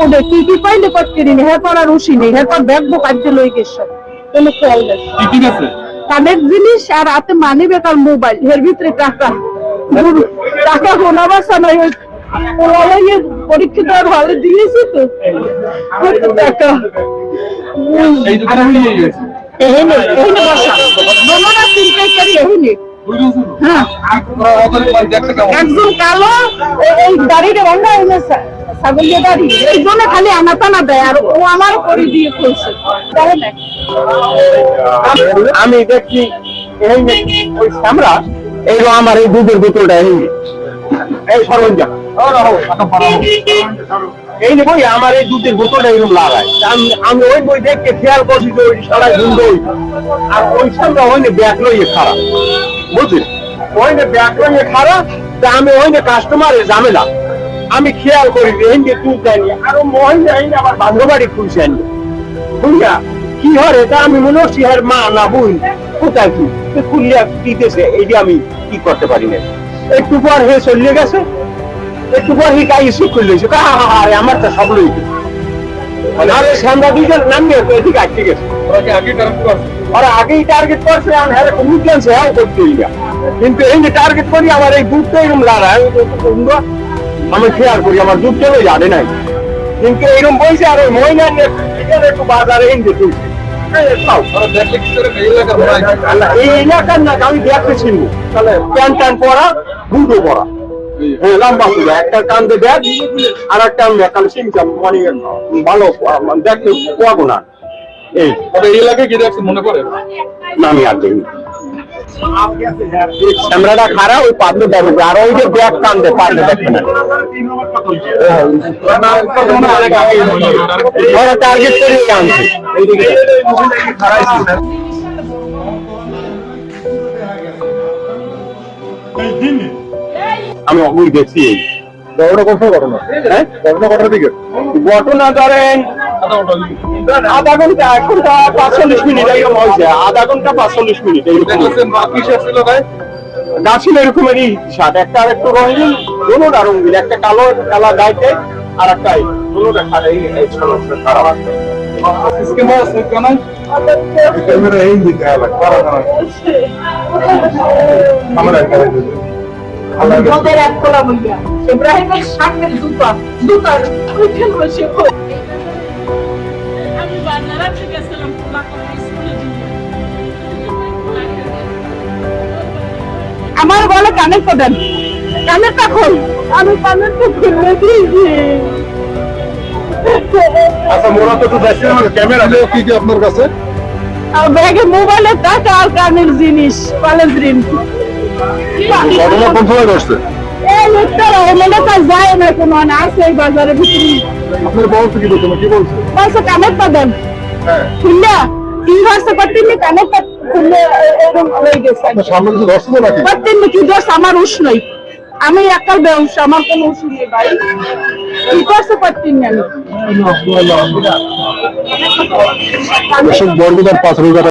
ওদের কি পাইলে করতে নি হ্যাঁ পড়ার উশি নেই হ্যাঁ পর ব্যাগ কাটতে লই গেছে কোনো খেয়াল নেই কি আছে কানের জিনিস আর হাতে মানি বেকার মোবাইল এর ভিতরে টাকা টাকা গোনা বাসা নাই ওই পরীক্ষিত আর ভালো দিয়েছি তো টাকা এই দোকানে নিয়ে গেছে এখানে বসা নোনা চিন্তা করি এখানে হ্যাঁ একজন কালো এই দাড়িটা ভাঙা হয়েছে ছাগলের দাড়ি এই জন্য খালি আনাতানা দেয় আর ও আমার করে দিয়ে খুলছে আমি দেখছি ওই সামরা এই আমার এই দুধের বোতলটা এই সরঞ্জাম এই নেবো আমার এই দুধের বোতলটা এরকম লাগায় আমি ওই বই দেখতে খেয়াল করছি যে ওই সারাই সুন্দর আর ওই সামরা ওই ব্যাগ লইয়ে খারাপ বুঝলি ওই ব্যাগ লইয়ে খারাপ তা আমি ওই কাস্টমারের ঝামেলা আমি খেয়াল করি এই যে দুধ দেয়নি আর মহিলা আমার বান্ধব বাড়ি খুলছে আনি খুলিয়া কি হয় এটা আমি মনে হচ্ছি আর মা না বই কোথায় কি খুলিয়া দিতেছে এইটা আমি কি করতে পারি না একটু পর হে চলিয়ে গেছে একটু পর হি কাই এসে খুললে আরে আমার তো সব লই আরে সামনে দুইজন নামিয়ে এদিকে আটকে গেছে ওরা আগেই টার্গেট করছে আর হ্যাঁ কমিটমেন্ট হ্যাঁ করতে কিন্তু এই যে টার্গেট করি আমার এই দুধটা এরকম লাগায় আমি খেয়াল করি আমার দুধ চলে যাবে নাই কিন্তু এরকম বলছে আর ওই মহিলা একটু বাজারে হিন্দে তুলছে এই এলাকার না আমি দেখতে ছিনবো তাহলে প্যান্ট ট্যান্ট পরা বুটও পরা লম্বা ছিল একটা কান্দে ব্যাগ আর একটা আমি চিনতাম মানে ভালো দেখতে পাবো না এই এই এলাকায় কি দেখছেন মনে করে না আমি আর দেখিনি ক্যামেরাটা খারাপ ওই পাবলো দেখবে আর ওই যে ব্যাগ কান্দে পারলে দেখবে না ওরা টার্গেট করে কান্দছে এইদিকে আমি অবুই দেখছি ঘটনা কোথায় ঘটনা হ্যাঁ ঘটনা কটার দিকে ঘটনা ধরেন আধা ঘন্টা 45 মিনিট এরকম হয়েছে আধা ঘন্টা 45 মিনিট গা ছিল এরকমেরই শার্ট একটা আর একটু রঙিন দুটোটা রঙিন একটা কালো কালা গাইতে আর একটা দুটোটা খারাপ ক্যামেরা এই দিকে ওদের এক খোলা বইয়া ইব্রাহিমের সামনের জুতা উঠে বসে আমি বাজারে থেকে গেছিলাম খোলা করে স্কুলে আমার বলে কানের কদেন কানেরটা খোল আমি কানেরটা খুলে দিয়েছি আচ্ছা মোরা তো দেখছি ক্যামেরা কি কি আপনার কাছে আর ব্যাগে মোবাইলের টাকা আর কানের জিনিস পালেন্দ্রিন ঘটনা কোন সময় ঘটছে এই লোকটারা মনে কাজ যায় না কোনো আছে এই বাজারের ভিতরে আপনার বলছে কি বলছে কি বলছে বলছে কানেরটা দেন হ্যাঁ খুললা কি হচ্ছে করতেনি কানেরটা খুলে এরকম হয়ে গেছে আপনার সামনে কিছু ধরছিল নাকি করতেনি কি দোষ আমার উস নাই আমি একাল বেউস আমার কোনো উস নেই ভাই কি করছে করতেনি আমি বরগুদার 5 রোজা